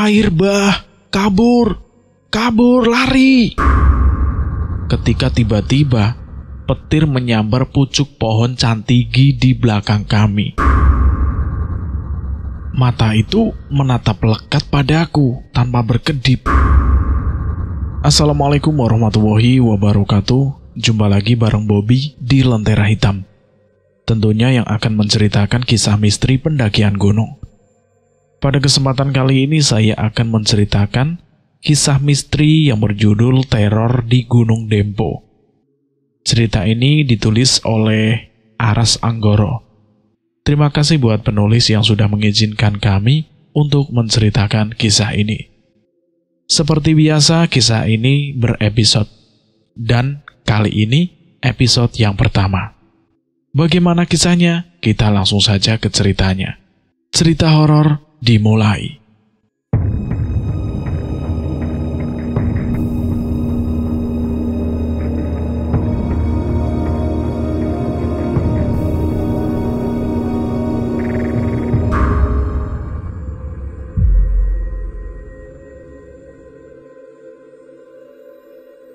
"Air, Bah! Kabur! Kabur, lari!" Ketika tiba-tiba petir menyambar pucuk pohon cantigi di belakang kami. Mata itu menatap lekat padaku tanpa berkedip. Assalamualaikum warahmatullahi wabarakatuh. Jumpa lagi bareng Bobby di Lentera Hitam. Tentunya yang akan menceritakan kisah misteri pendakian gunung. Pada kesempatan kali ini saya akan menceritakan kisah misteri yang berjudul Teror di Gunung Dempo. Cerita ini ditulis oleh Aras Anggoro. Terima kasih buat penulis yang sudah mengizinkan kami untuk menceritakan kisah ini. Seperti biasa, kisah ini berepisode. Dan kali ini episode yang pertama. Bagaimana kisahnya? Kita langsung saja ke ceritanya. Cerita horor dimulai.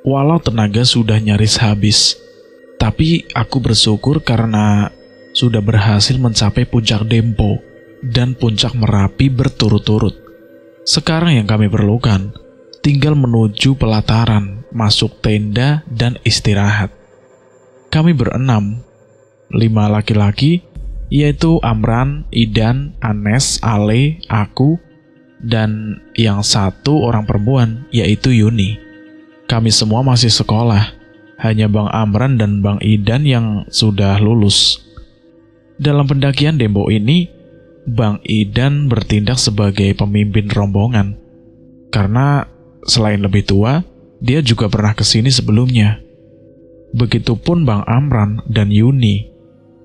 Walau tenaga sudah nyaris habis, tapi aku bersyukur karena sudah berhasil mencapai puncak Dempo dan puncak Merapi berturut-turut. Sekarang yang kami perlukan tinggal menuju pelataran, masuk tenda, dan istirahat. Kami berenam, 5 laki-laki, yaitu Amran, Idan, Anes, Ale, aku, dan yang 1 orang perempuan, yaitu Yuni. Kami semua masih sekolah, hanya Bang Amran dan Bang Idan yang sudah lulus. Dalam pendakian Dempo ini, Bang Idan bertindak sebagai pemimpin rombongan. Karena selain lebih tua, dia juga pernah kesini sebelumnya. Begitupun Bang Amran dan Yuni.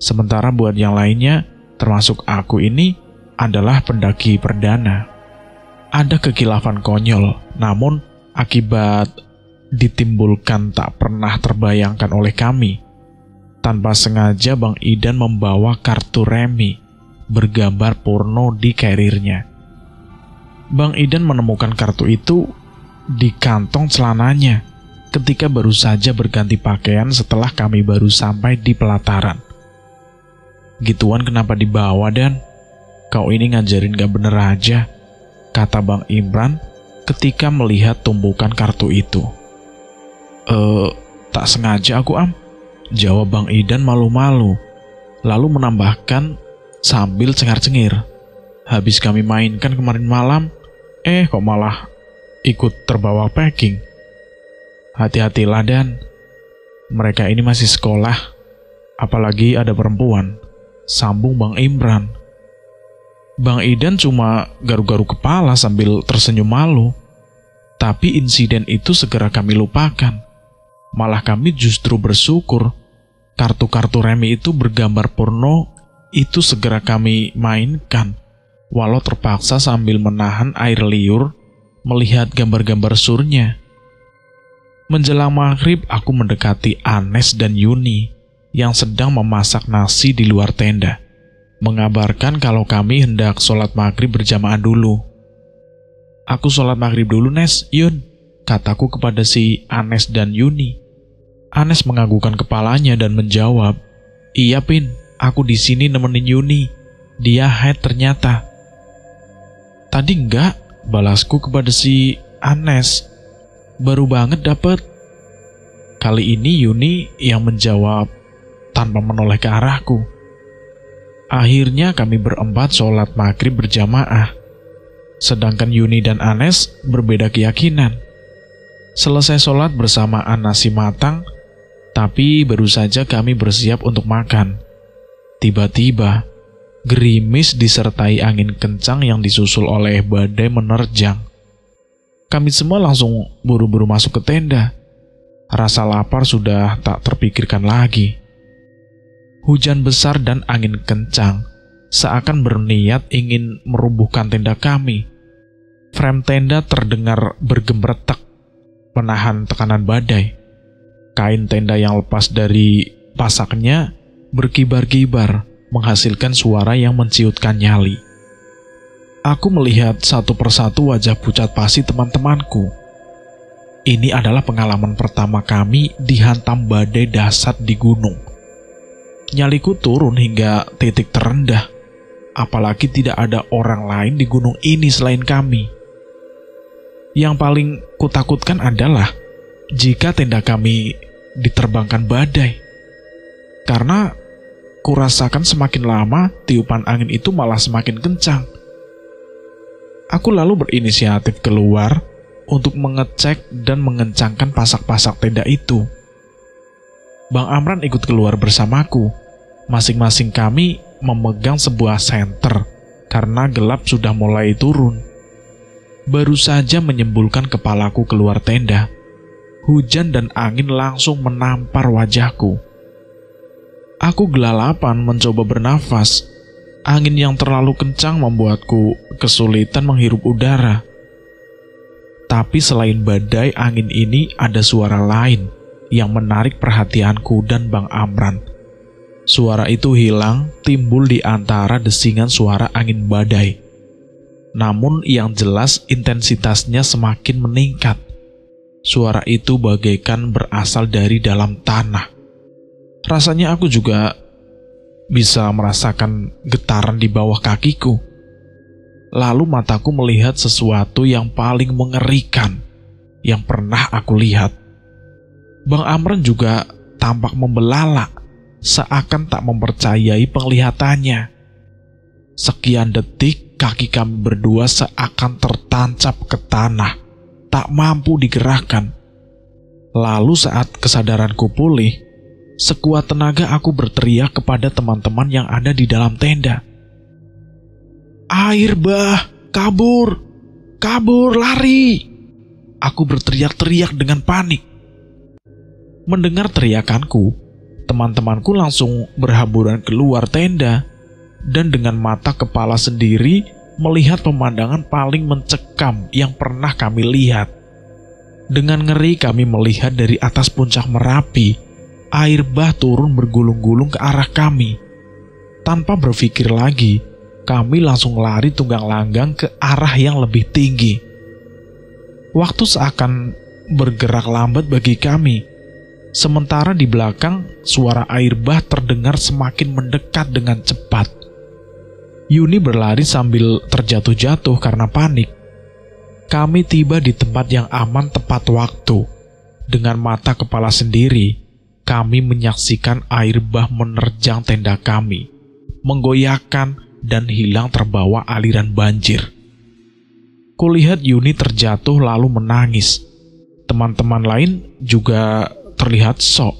Sementara buat yang lainnya, termasuk aku ini, adalah pendaki perdana. Ada kekhilafan konyol, namun akibat ditimbulkan tak pernah terbayangkan oleh kami. Tanpa sengaja Bang Idan membawa kartu remi bergambar porno di karirnya. Bang Idan menemukan kartu itu di kantong celananya ketika baru saja berganti pakaian setelah kami baru sampai di pelataran. "Gituan kenapa dibawa, Dan? Kau ini ngajarin gak bener aja," kata Bang Imran ketika melihat tumpukan kartu itu. Tak sengaja aku, Am," jawab Bang Idan malu-malu, lalu menambahkan sambil cengar-cengir. "Habis kami mainkan kemarin malam, kok malah ikut terbawa packing. Hati-hatilah, Dan. Mereka ini masih sekolah, apalagi ada perempuan," sambung Bang Imran. Bang Idan cuma garu-garu kepala sambil tersenyum malu. Tapi insiden itu segera kami lupakan. Malah kami justru bersyukur kartu-kartu remi itu bergambar porno itu segera kami mainkan, walau terpaksa sambil menahan air liur melihat gambar-gambar surnya. Menjelang maghrib, aku mendekati Anes dan Yuni yang sedang memasak nasi di luar tenda, mengabarkan kalau kami hendak sholat maghrib berjamaah dulu. "Aku sholat maghrib dulu, Nes, Yun," kataku kepada si Anes dan Yuni. Anes menganggukkan kepalanya dan menjawab, "Iya, Pin, aku di sini nemenin Yuni. Dia haid ternyata." "Tadi enggak," balasku kepada si Anes. "Baru banget dapet." Kali ini Yuni yang menjawab tanpa menoleh ke arahku. Akhirnya kami berempat sholat maghrib berjamaah. Sedangkan Yuni dan Anes berbeda keyakinan. Selesai sholat bersamaan nasi matang, tapi baru saja kami bersiap untuk makan. Tiba-tiba, gerimis disertai angin kencang yang disusul oleh badai menerjang. Kami semua langsung buru-buru masuk ke tenda. Rasa lapar sudah tak terpikirkan lagi. Hujan besar dan angin kencang seakan berniat ingin merubuhkan tenda kami. Frame tenda terdengar bergemeretak, menahan tekanan badai. Kain tenda yang lepas dari pasaknya berkibar-kibar, menghasilkan suara yang menciutkan nyali. Aku melihat satu persatu wajah pucat pasi teman-temanku. Ini adalah pengalaman pertama kami dihantam badai dahsyat di gunung. Nyaliku turun hingga titik terendah, apalagi tidak ada orang lain di gunung ini selain kami. Yang paling kutakutkan adalah jika tenda kami diterbangkan badai. Karena kurasakan semakin lama tiupan angin itu malah semakin kencang. Aku lalu berinisiatif keluar untuk mengecek dan mengencangkan pasak-pasak tenda itu. Bang Amran ikut keluar bersamaku. Masing-masing kami memegang sebuah senter karena gelap sudah mulai turun. Baru saja menyembulkan kepalaku keluar tenda, hujan dan angin langsung menampar wajahku. Aku gelalapan mencoba bernafas. Angin yang terlalu kencang membuatku kesulitan menghirup udara. Tapi selain badai angin ini ada suara lain yang menarik perhatianku dan Bang Amran. Suara itu hilang, timbul di antara desingan suara angin badai. Namun yang jelas intensitasnya semakin meningkat. Suara itu bagaikan berasal dari dalam tanah. Rasanya aku juga bisa merasakan getaran di bawah kakiku. Lalu mataku melihat sesuatu yang paling mengerikan yang pernah aku lihat. Bang Amran juga tampak membelalak, seakan tak mempercayai penglihatannya. Sekian detik kaki kami berdua seakan tertancap ke tanah, tak mampu digerakkan. Lalu saat kesadaranku pulih, sekuat tenaga aku berteriak kepada teman-teman yang ada di dalam tenda. "Air bah, kabur, kabur, lari!" Aku berteriak-teriak dengan panik. Mendengar teriakanku, teman-temanku langsung berhamburan keluar tenda dan dengan mata kepala sendiri melihat pemandangan paling mencekam yang pernah kami lihat. Dengan ngeri kami melihat dari atas puncak Merapi, air bah turun bergulung-gulung ke arah kami. Tanpa berpikir lagi, kami langsung lari tunggang langgang ke arah yang lebih tinggi. Waktu seakan bergerak lambat bagi kami. Sementara di belakang, suara air bah terdengar semakin mendekat dengan cepat. Yuni berlari sambil terjatuh-jatuh karena panik. Kami tiba di tempat yang aman tepat waktu. Dengan mata kepala sendiri, kami menyaksikan air bah menerjang tenda kami, menggoyahkan dan hilang terbawa aliran banjir. Kulihat Yuni terjatuh lalu menangis. Teman-teman lain juga terlihat syok.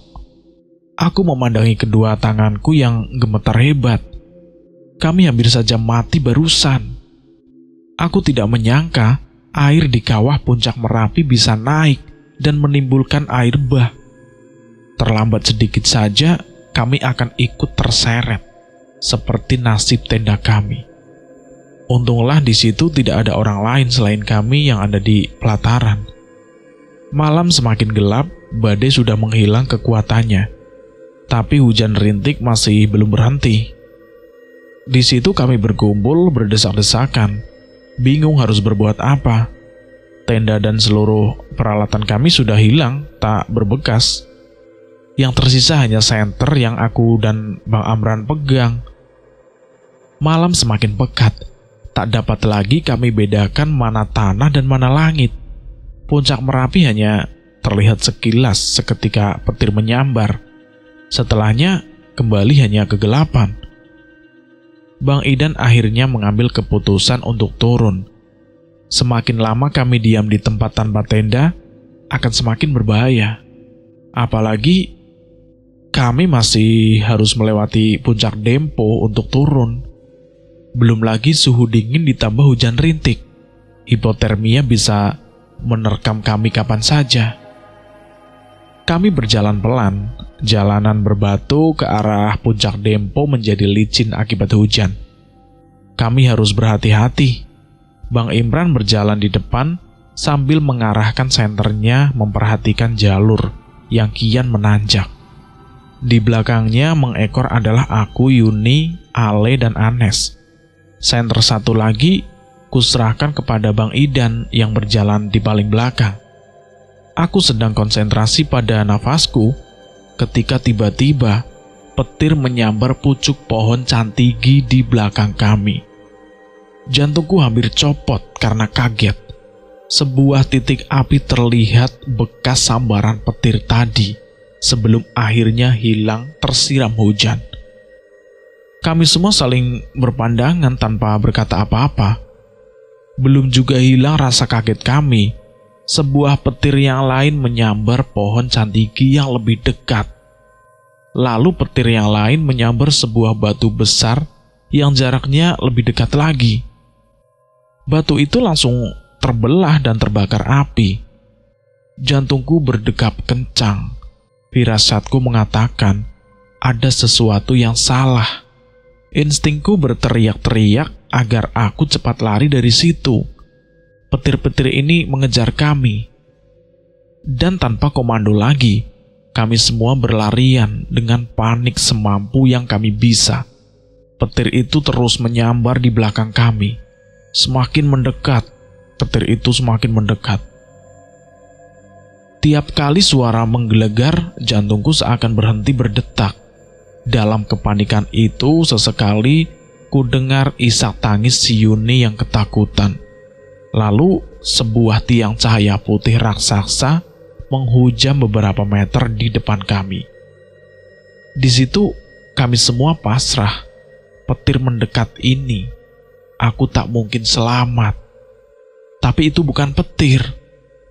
Aku memandangi kedua tanganku yang gemetar hebat. Kami hampir saja mati barusan. Aku tidak menyangka air di kawah puncak Merapi bisa naik dan menimbulkan air bah. Terlambat sedikit saja, kami akan ikut terseret, seperti nasib tenda kami. Untunglah di situ tidak ada orang lain selain kami yang ada di pelataran. Malam semakin gelap, badai sudah menghilang kekuatannya, tapi hujan rintik masih belum berhenti. Di situ kami berkumpul berdesak-desakan, bingung harus berbuat apa. Tenda dan seluruh peralatan kami sudah hilang, tak berbekas. Yang tersisa hanya senter yang aku dan Bang Amran pegang. Malam semakin pekat, tak dapat lagi kami bedakan mana tanah dan mana langit. Puncak Merapi hanya terlihat sekilas seketika petir menyambar. Setelahnya kembali hanya kegelapan. Bang Idan akhirnya mengambil keputusan untuk turun. Semakin lama kami diam di tempat tanpa tenda, akan semakin berbahaya. Apalagi kami masih harus melewati puncak Dempo untuk turun. Belum lagi suhu dingin ditambah hujan rintik. Hipotermia bisa menerkam kami kapan saja. Kami berjalan pelan. Jalanan berbatu ke arah puncak Dempo menjadi licin akibat hujan. Kami harus berhati-hati. Bang Imran berjalan di depan sambil mengarahkan senternya memperhatikan jalur yang kian menanjak. Di belakangnya mengekor adalah aku, Yuni, Ale, dan Anes. Senter satu lagi kuserahkan kepada Bang Idan yang berjalan di paling belakang. Aku sedang konsentrasi pada nafasku ketika tiba-tiba petir menyambar pucuk pohon cantigi di belakang kami. Jantungku hampir copot karena kaget. Sebuah titik api terlihat bekas sambaran petir tadi sebelum akhirnya hilang tersiram hujan. Kami semua saling berpandangan tanpa berkata apa-apa. Belum juga hilang rasa kaget kami, sebuah petir yang lain menyambar pohon cantigi yang lebih dekat. Lalu petir yang lain menyambar sebuah batu besar yang jaraknya lebih dekat lagi. Batu itu langsung terbelah dan terbakar api. Jantungku berdegap kencang. Firasatku mengatakan ada sesuatu yang salah. Instingku berteriak-teriak agar aku cepat lari dari situ. Petir-petir ini mengejar kami. Dan tanpa komando lagi, kami semua berlarian dengan panik semampu yang kami bisa. Petir itu terus menyambar di belakang kami. Semakin mendekat, petir itu semakin mendekat. Tiap kali suara menggelegar, jantungku seakan berhenti berdetak. Dalam kepanikan itu, sesekali ku dengar isak tangis si Yuni yang ketakutan. Lalu, sebuah tiang cahaya putih raksasa menghujam beberapa meter di depan kami. Di situ, kami semua pasrah. Petir mendekat ini, aku tak mungkin selamat. Tapi itu bukan petir.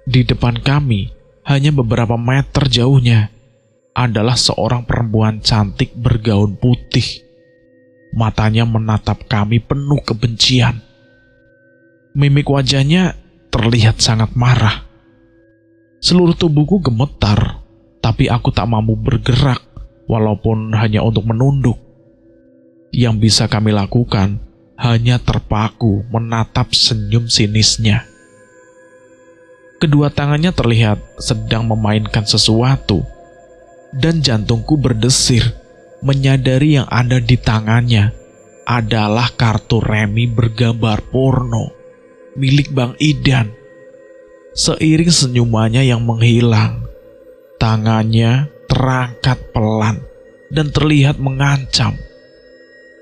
Di depan kami, hanya beberapa meter jauhnya, adalah seorang perempuan cantik bergaun putih. Matanya menatap kami penuh kebencian. Mimik wajahnya terlihat sangat marah. Seluruh tubuhku gemetar, tapi aku tak mampu bergerak, walaupun hanya untuk menunduk. Yang bisa kami lakukan hanya terpaku menatap senyum sinisnya. Kedua tangannya terlihat sedang memainkan sesuatu, dan jantungku berdesir menyadari yang ada di tangannya adalah kartu remi bergambar porno milik Bang Idan. Seiring senyumannya yang menghilang, tangannya terangkat pelan dan terlihat mengancam.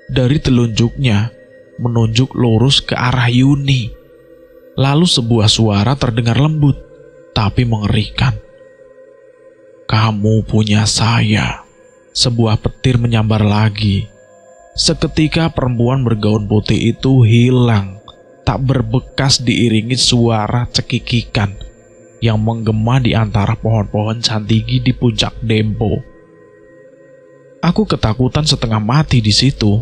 Dari telunjuknya menunjuk lurus ke arah Yuni. Lalu sebuah suara terdengar lembut tapi mengerikan. "Kamu punya saya." Sebuah petir menyambar lagi. Seketika perempuan bergaun putih itu hilang, tak berbekas diiringi suara cekikikan yang menggema di antara pohon-pohon cantigi di puncak Dempo. Aku ketakutan setengah mati di situ.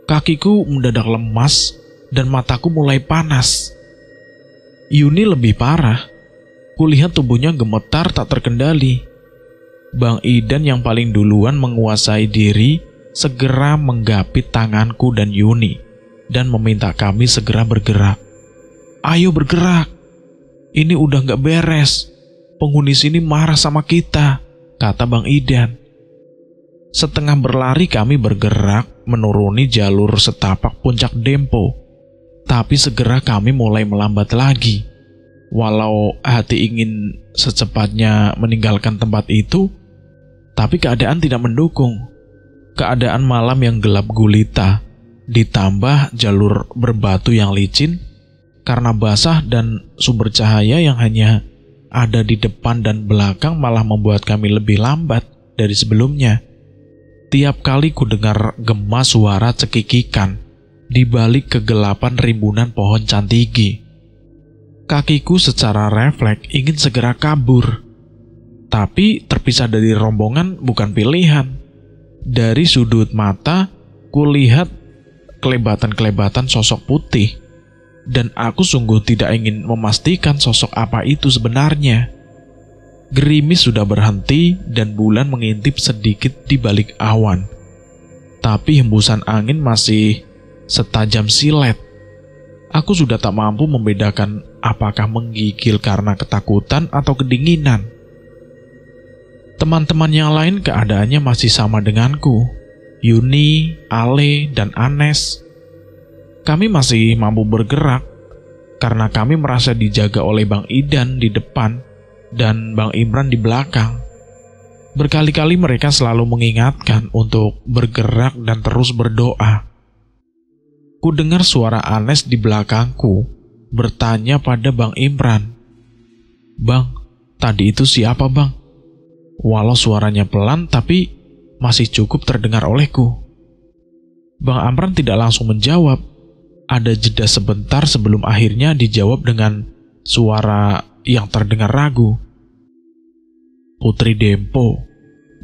Kakiku mendadak lemas dan mataku mulai panas. Yuni lebih parah. Kulihat tubuhnya gemetar tak terkendali. Bang Idan yang paling duluan menguasai diri segera menggapit tanganku dan Yuni dan meminta kami segera bergerak. "Ayo bergerak, ini udah gak beres. Penghuni sini marah sama kita," kata Bang Idan. Setengah berlari kami bergerak menuruni jalur setapak puncak Dempo. Tapi segera kami mulai melambat lagi. Walau hati ingin secepatnya meninggalkan tempat itu, tapi keadaan tidak mendukung. Keadaan malam yang gelap gulita, ditambah jalur berbatu yang licin, karena basah dan sumber cahaya yang hanya ada di depan dan belakang malah membuat kami lebih lambat dari sebelumnya. Tiap kali ku dengar gema suara cekikikan di balik kegelapan rimbunan pohon cantigi. Kakiku secara refleks ingin segera kabur. Tapi terpisah dari rombongan bukan pilihan. Dari sudut mata, kulihat kelebatan-kelebatan sosok putih. Dan aku sungguh tidak ingin memastikan sosok apa itu sebenarnya. Gerimis sudah berhenti dan bulan mengintip sedikit di balik awan. Tapi hembusan angin masih setajam silet. Aku sudah tak mampu membedakan apakah menggigil karena ketakutan atau kedinginan. Teman-teman yang lain keadaannya masih sama denganku. Yuni, Ale, dan Anes. Kami masih mampu bergerak karena kami merasa dijaga oleh Bang Idan di depan dan Bang Imran di belakang. Berkali-kali mereka selalu mengingatkan untuk bergerak dan terus berdoa. Ku dengar suara Anes di belakangku bertanya pada Bang Imran, "Bang, tadi itu siapa, Bang?" Walau suaranya pelan tapi masih cukup terdengar olehku. Bang Amran tidak langsung menjawab. Ada jeda sebentar sebelum akhirnya dijawab dengan suara yang terdengar ragu. "Putri Dempo."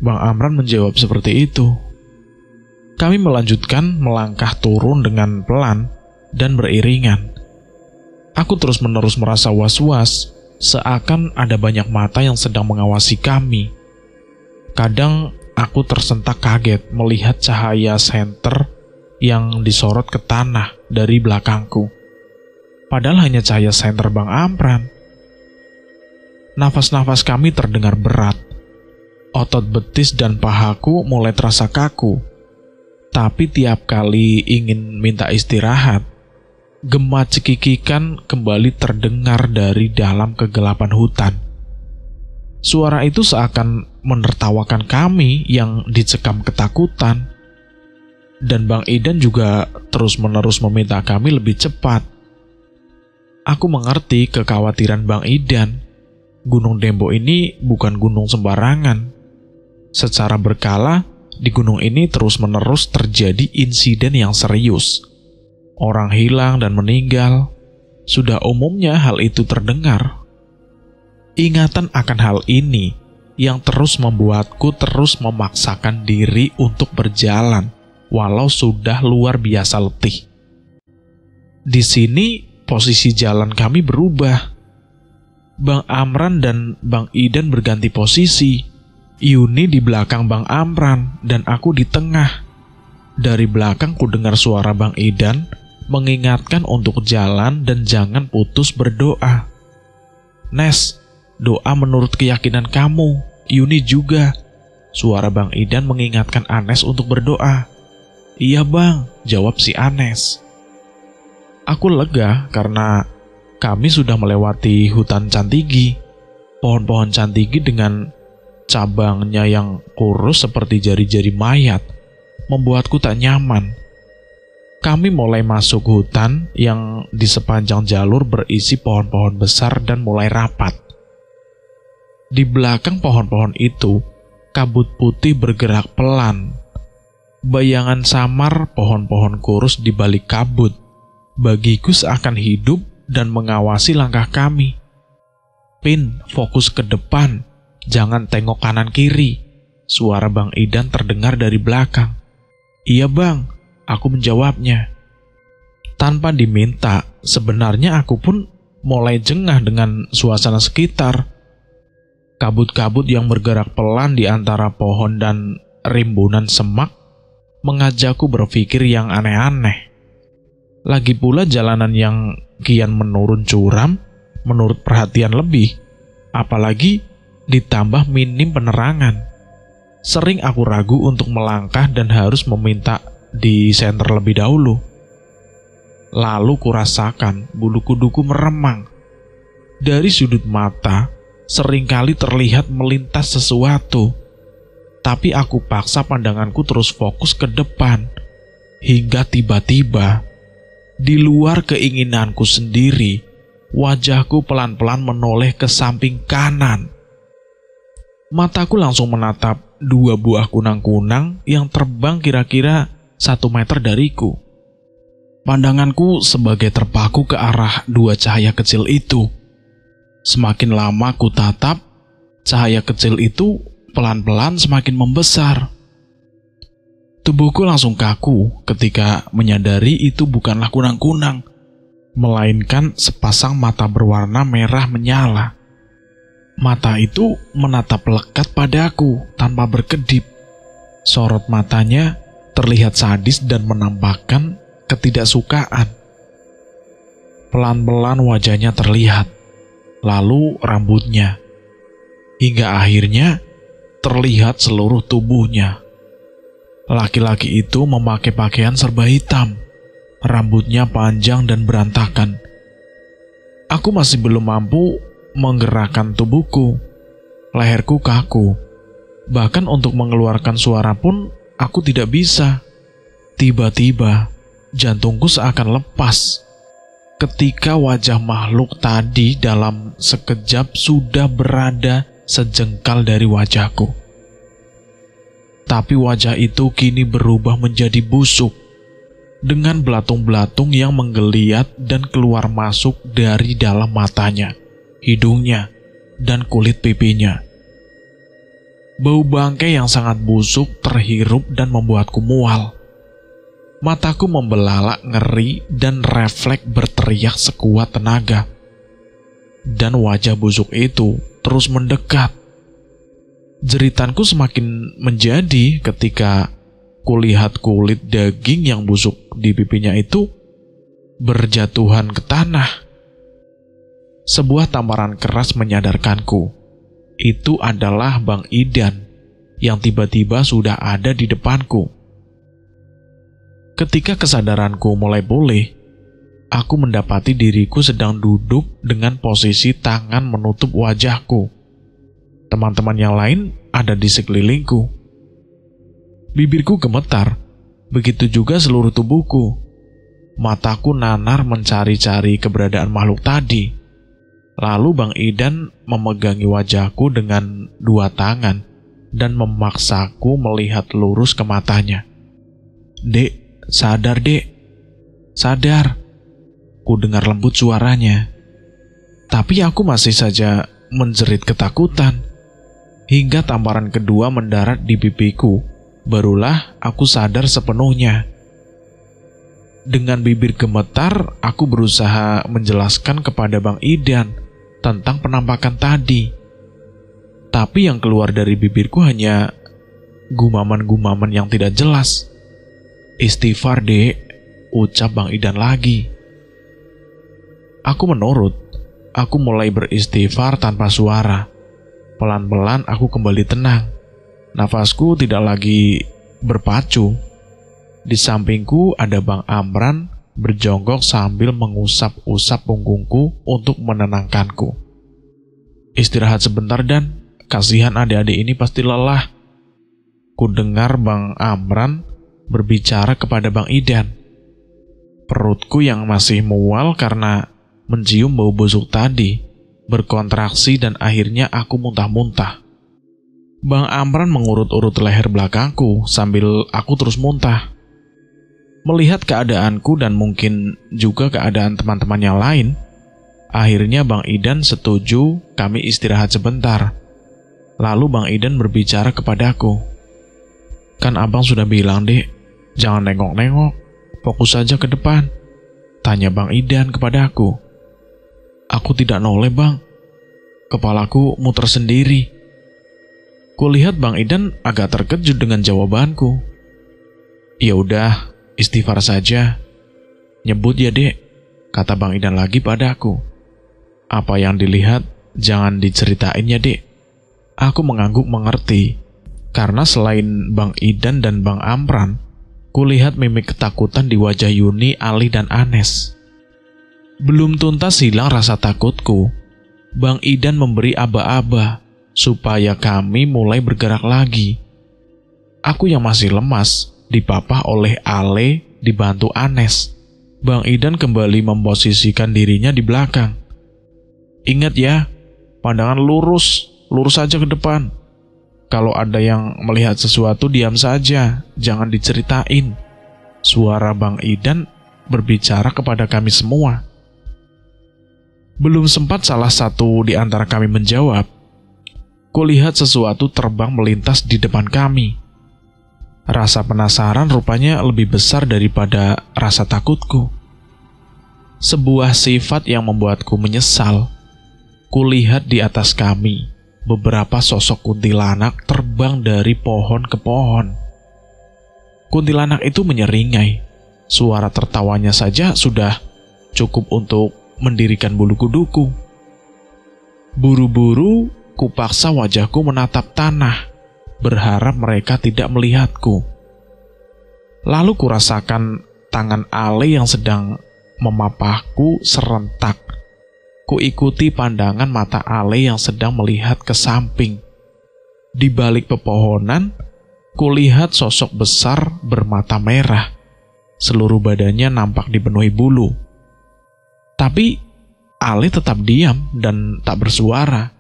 Bang Amran menjawab seperti itu. Kami melanjutkan melangkah turun dengan pelan dan beriringan. Aku terus-menerus merasa was-was, seakan ada banyak mata yang sedang mengawasi kami. Kadang aku tersentak kaget melihat cahaya senter yang disorot ke tanah dari belakangku. Padahal hanya cahaya senter Bang Amran. Nafas-nafas kami terdengar berat. Otot betis dan pahaku mulai terasa kaku. Tapi tiap kali ingin minta istirahat, gema cekikikan kembali terdengar dari dalam kegelapan hutan. Suara itu seakan menertawakan kami yang dicekam ketakutan. Dan Bang Idan juga terus-menerus meminta kami lebih cepat. Aku mengerti kekhawatiran Bang Idan. Gunung Dempo ini bukan gunung sembarangan. Secara berkala, di gunung ini terus-menerus terjadi insiden yang serius. Orang hilang dan meninggal. Sudah umumnya hal itu terdengar. Ingatan akan hal ini yang terus membuatku terus memaksakan diri untuk berjalan, walau sudah luar biasa letih. Di sini posisi jalan kami berubah. Bang Amran dan Bang Idan berganti posisi. Yuni di belakang Bang Amran dan aku di tengah. Dari belakang ku dengar suara Bang Idan mengingatkan untuk jalan dan jangan putus berdoa. "Nes, doa menurut keyakinan kamu. Yuni juga." Suara Bang Idan mengingatkan Anes untuk berdoa. "Iya Bang," jawab si Anes. Aku lega karena kami sudah melewati hutan Cantigi. Pohon-pohon Cantigi dengan cabangnya yang kurus seperti jari-jari mayat membuatku tak nyaman. Kami mulai masuk hutan yang di sepanjang jalur berisi pohon-pohon besar dan mulai rapat. Di belakang pohon-pohon itu, kabut putih bergerak pelan. Bayangan samar pohon-pohon kurus di balik kabut bagiku seakan hidup dan mengawasi langkah kami. "Pin, fokus ke depan, jangan tengok kanan kiri." Suara Bang Idan terdengar dari belakang. "Iya Bang," aku menjawabnya. Tanpa diminta, sebenarnya aku pun mulai jengah dengan suasana sekitar. Kabut-kabut yang bergerak pelan di antara pohon dan rimbunan semak mengajakku berpikir yang aneh-aneh. Lagi pula jalanan yang kian menurun curam menurut perhatian lebih, apalagi ditambah minim penerangan. Sering aku ragu untuk melangkah dan harus meminta di senter lebih dahulu. Lalu kurasakan bulu kuduku meremang. Dari sudut mata, seringkali terlihat melintas sesuatu. Tapi aku paksa pandanganku terus fokus ke depan. Hingga tiba-tiba, di luar keinginanku sendiri, wajahku pelan-pelan menoleh ke samping kanan. Mataku langsung menatap dua buah kunang-kunang yang terbang kira-kira 1 meter dariku. Pandanganku sebagai terpaku ke arah dua cahaya kecil itu. Semakin lama ku tatap, cahaya kecil itu pelan-pelan semakin membesar. Tubuhku langsung kaku ketika menyadari itu bukanlah kunang-kunang, melainkan sepasang mata berwarna merah menyala. Mata itu menatap lekat padaku tanpa berkedip. Sorot matanya terlihat sadis dan menampakkan ketidaksukaan. Pelan-pelan wajahnya terlihat, lalu rambutnya, hingga akhirnya terlihat seluruh tubuhnya. Laki-laki itu memakai pakaian serba hitam, Rambutnya panjang dan berantakan. Aku masih belum mampu menggerakkan tubuhku. Leherku kaku. Bahkan untuk mengeluarkan suara pun aku tidak bisa. Tiba-tiba, jantungku seakan lepas ketika wajah makhluk tadi dalam sekejap sudah berada sejengkal dari wajahku. Tapi wajah itu kini berubah menjadi busuk, dengan belatung-belatung yang menggeliat dan keluar masuk dari dalam matanya, hidungnya, dan kulit pipinya. Bau bangkai yang sangat busuk terhirup dan membuatku mual. Mataku membelalak ngeri dan refleks berteriak sekuat tenaga. Dan wajah busuk itu terus mendekat. Jeritanku semakin menjadi ketika kulihat kulit daging yang busuk di pipinya itu berjatuhan ke tanah. Sebuah tamparan keras menyadarkanku. Itu adalah Bang Idan yang tiba-tiba sudah ada di depanku. Ketika kesadaranku mulai pulih, aku mendapati diriku sedang duduk dengan posisi tangan menutup wajahku. Teman-teman yang lain ada di sekelilingku. Bibirku gemetar, begitu juga seluruh tubuhku. Mataku nanar mencari-cari keberadaan makhluk tadi. Lalu Bang Idan memegangi wajahku dengan dua tangan dan memaksaku melihat lurus ke matanya. "Dek, sadar dek, sadar," ku dengar lembut suaranya. Tapi aku masih saja menjerit ketakutan. Hingga tamparan kedua mendarat di pipiku, barulah aku sadar sepenuhnya. Dengan bibir gemetar, aku berusaha menjelaskan kepada Bang Idan tentang penampakan tadi. Tapi yang keluar dari bibirku hanya gumaman-gumaman yang tidak jelas. "Istighfar dek," ucap Bang Idan lagi. Aku menurut. Aku mulai beristighfar tanpa suara. Pelan-pelan aku kembali tenang. Nafasku tidak lagi berpacu. Di sampingku ada Bang Amran berjonggok sambil mengusap-usap punggungku untuk menenangkanku. "Istirahat sebentar Dan, kasihan adik-adik ini pasti lelah." Ku dengar Bang Amran berbicara kepada Bang Idan. Perutku yang masih mual karena mencium bau busuk tadi berkontraksi dan akhirnya aku muntah-muntah. Bang Amran mengurut-urut leher belakangku sambil aku terus muntah. Melihat keadaanku dan mungkin juga keadaan teman-teman yang lain, akhirnya Bang Idan setuju kami istirahat sebentar. Lalu Bang Idan berbicara kepadaku. "Kan abang sudah bilang dek, jangan nengok-nengok, fokus saja ke depan," tanya Bang Idan kepadaku. Aku tidak noleh bang, kepalaku muter sendiri. Kulihat Bang Idan agak terkejut dengan jawabanku. "Ya udah, istighfar saja. Nyebut ya dek," kata Bang Idan lagi padaku. "Apa yang dilihat jangan diceritain ya dek." Aku mengangguk mengerti, karena selain Bang Idan dan Bang Amran, kulihat mimik ketakutan di wajah Yuni, Ali, dan Anes. Belum tuntas hilang rasa takutku, Bang Idan memberi aba-aba supaya kami mulai bergerak lagi. Aku yang masih lemas dipapah oleh Ale dibantu Anes. Bang Idan kembali memposisikan dirinya di belakang. "Ingat ya, pandangan lurus saja ke depan. Kalau ada yang melihat sesuatu diam saja, jangan diceritain." Suara Bang Idan berbicara kepada kami semua. Belum sempat salah satu di antara kami menjawab, kulihat sesuatu terbang melintas di depan kami. Rasa penasaran rupanya lebih besar daripada rasa takutku. Sebuah sifat yang membuatku menyesal. Kulihat di atas kami beberapa sosok kuntilanak terbang dari pohon ke pohon. Kuntilanak itu menyeringai. Suara tertawanya saja sudah cukup untuk mendirikan bulu kuduku. Buru-buru kupaksa wajahku menatap tanah, berharap mereka tidak melihatku. Lalu kurasakan tangan Ale yang sedang memapahku serentak. Ku ikuti pandangan mata Ale yang sedang melihat ke samping. Di balik pepohonan, kulihat sosok besar bermata merah. Seluruh badannya nampak dipenuhi bulu. Tapi Ale tetap diam dan tak bersuara,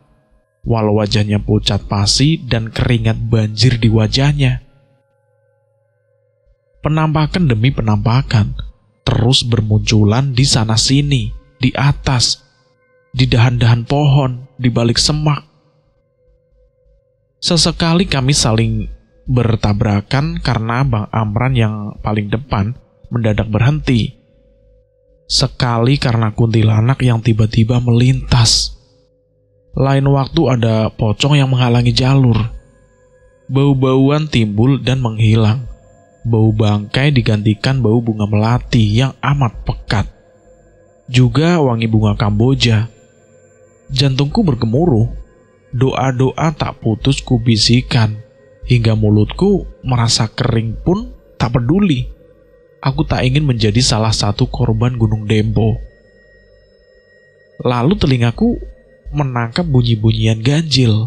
walau wajahnya pucat pasi dan keringat banjir di wajahnya. Penampakan demi penampakan terus bermunculan di sana-sini, di atas, di dahan-dahan pohon, di balik semak. Sesekali kami saling bertabrakan karena Bang Amran yang paling depan mendadak berhenti. Sekali karena kuntilanak yang tiba-tiba melintas. Lain waktu ada pocong yang menghalangi jalur. Bau-bauan timbul dan menghilang. Bau bangkai digantikan bau bunga melati yang amat pekat. Juga wangi bunga Kamboja. Jantungku bergemuruh. Doa-doa tak putus kubisikan. Hingga mulutku merasa kering pun tak peduli. Aku tak ingin menjadi salah satu korban Gunung Dembo. Lalu telingaku menangkap bunyi-bunyian ganjil.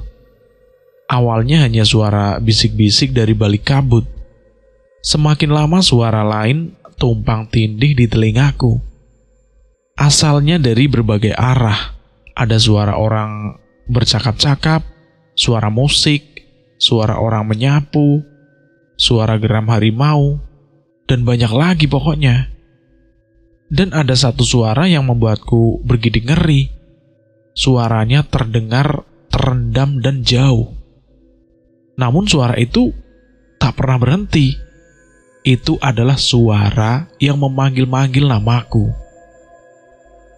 Awalnya hanya suara bisik-bisik dari balik kabut. Semakin lama suara lain tumpang tindih di telingaku. Asalnya dari berbagai arah. Ada suara orang bercakap-cakap, suara musik, suara orang menyapu, suara geram harimau, dan banyak lagi pokoknya. Dan ada satu suara yang membuatku bergidik ngeri. Suaranya terdengar terendam dan jauh. Namun suara itu tak pernah berhenti. Itu adalah suara yang memanggil-manggil namaku.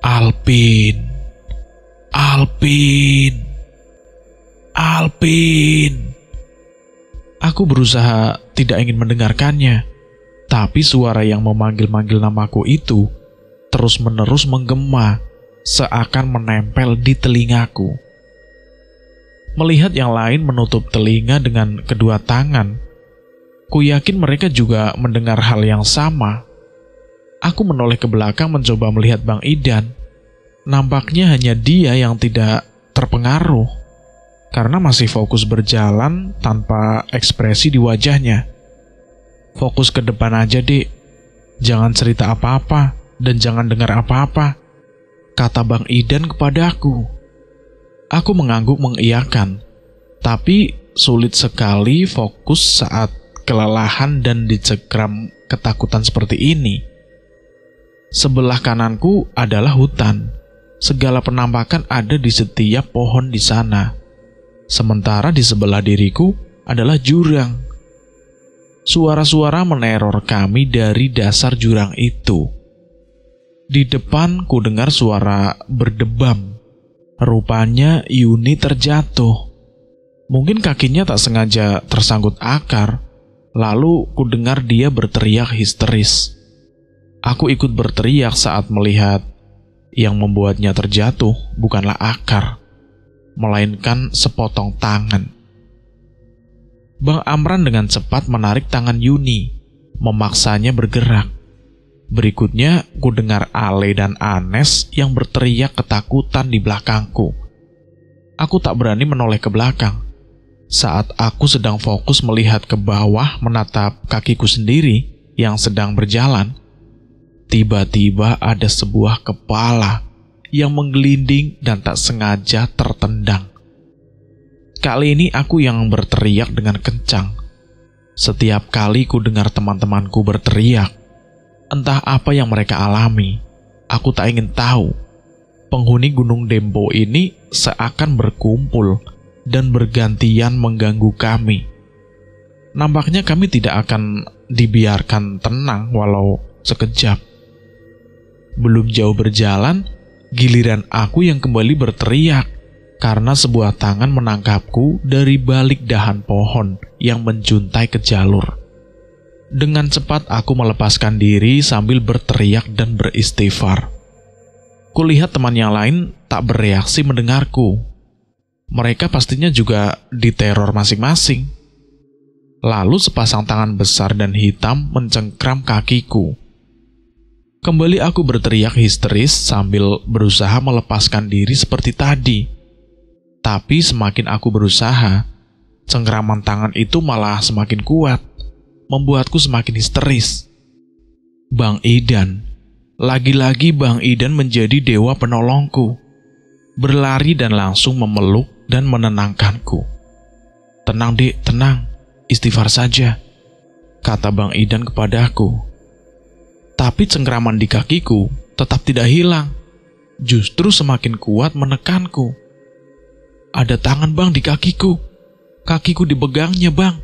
Alpin, Alpin, Alpin. Aku berusaha tidak ingin mendengarkannya, tapi suara yang memanggil-manggil namaku itu terus-menerus menggema, seakan menempel di telingaku. Melihat yang lain menutup telinga dengan kedua tangan, ku yakin mereka juga mendengar hal yang sama. Aku menoleh ke belakang mencoba melihat Bang Idan. Nampaknya hanya dia yang tidak terpengaruh, karena masih fokus berjalan tanpa ekspresi di wajahnya. Fokus ke depan aja, Dek. Jangan cerita apa-apa dan jangan dengar apa-apa, kata Bang Idan kepadaku. Aku mengangguk mengiyakan, tapi sulit sekali fokus saat kelelahan dan dicekram ketakutan seperti ini. Sebelah kananku adalah hutan. Segala penampakan ada di setiap pohon di sana. Sementara di sebelah diriku adalah jurang. Suara-suara meneror kami dari dasar jurang itu. Di depan ku dengar suara berdebam. Rupanya Yuni terjatuh. Mungkin kakinya tak sengaja tersangkut akar. Lalu ku dengar dia berteriak histeris. Aku ikut berteriak saat melihat yang membuatnya terjatuh bukanlah akar, melainkan sepotong tangan. Bang Amran dengan cepat menarik tangan Yuni, memaksanya bergerak. Berikutnya, ku dengar Ale dan Anes yang berteriak ketakutan di belakangku. Aku tak berani menoleh ke belakang. Saat aku sedang fokus melihat ke bawah menatap kakiku sendiri yang sedang berjalan, tiba-tiba ada sebuah kepala yang menggelinding dan tak sengaja tertendang. Kali ini aku yang berteriak dengan kencang. Setiap kali ku dengar teman-temanku berteriak, entah apa yang mereka alami, aku tak ingin tahu. Penghuni Gunung Dembo ini seakan berkumpul dan bergantian mengganggu kami. Nampaknya kami tidak akan dibiarkan tenang walau sekejap. Belum jauh berjalan, giliran aku yang kembali berteriak karena sebuah tangan menangkapku dari balik dahan pohon yang menjuntai ke jalur. Dengan cepat aku melepaskan diri sambil berteriak dan beristighfar. Kulihat teman yang lain tak bereaksi mendengarku. Mereka pastinya juga diteror masing-masing. Lalu sepasang tangan besar dan hitam mencengkram kakiku. Kembali aku berteriak histeris sambil berusaha melepaskan diri seperti tadi. Tapi semakin aku berusaha, cengkraman tangan itu malah semakin kuat, membuatku semakin histeris. Bang Idan, lagi-lagi Bang Idan menjadi dewa penolongku. Berlari dan langsung memeluk dan menenangkanku. "Tenang Dek, tenang, istighfar saja," kata Bang Idan kepadaku. Tapi cengkraman di kakiku tetap tidak hilang, justru semakin kuat menekanku. "Ada tangan Bang di kakiku dipegangnya Bang."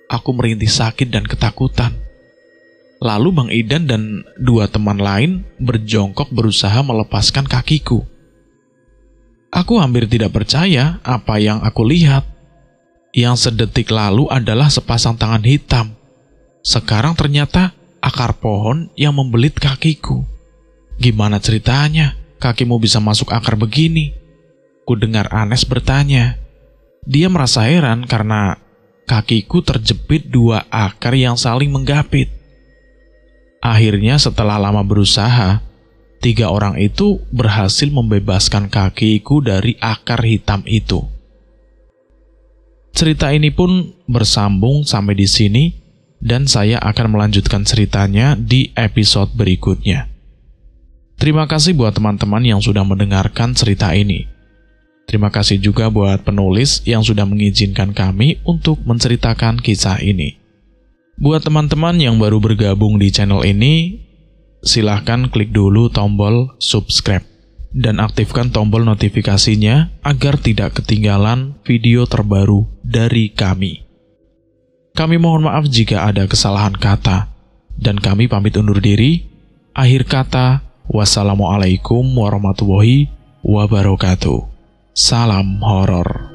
Aku merintih sakit dan ketakutan. Lalu Bang Idan dan 2 teman lain berjongkok berusaha melepaskan kakiku. Aku hampir tidak percaya apa yang aku lihat. Yang sedetik lalu adalah sepasang tangan hitam. Sekarang ternyata akar pohon yang membelit kakiku. "Gimana ceritanya kakimu bisa masuk akar begini?" Ku dengar Anes bertanya. Dia merasa heran karena kakiku terjepit 2 akar yang saling menggapit. Akhirnya setelah lama berusaha, 3 orang itu berhasil membebaskan kakiku dari akar hitam itu. Cerita ini pun bersambung sampai di sini, dan saya akan melanjutkan ceritanya di episode berikutnya. Terima kasih buat teman-teman yang sudah mendengarkan cerita ini. Terima kasih juga buat penulis yang sudah mengizinkan kami untuk menceritakan kisah ini. Buat teman-teman yang baru bergabung di channel ini, silahkan klik dulu tombol subscribe dan aktifkan tombol notifikasinya agar tidak ketinggalan video terbaru dari kami. Kami mohon maaf jika ada kesalahan kata, dan kami pamit undur diri. Akhir kata, wassalamualaikum warahmatullahi wabarakatuh. Salam horor.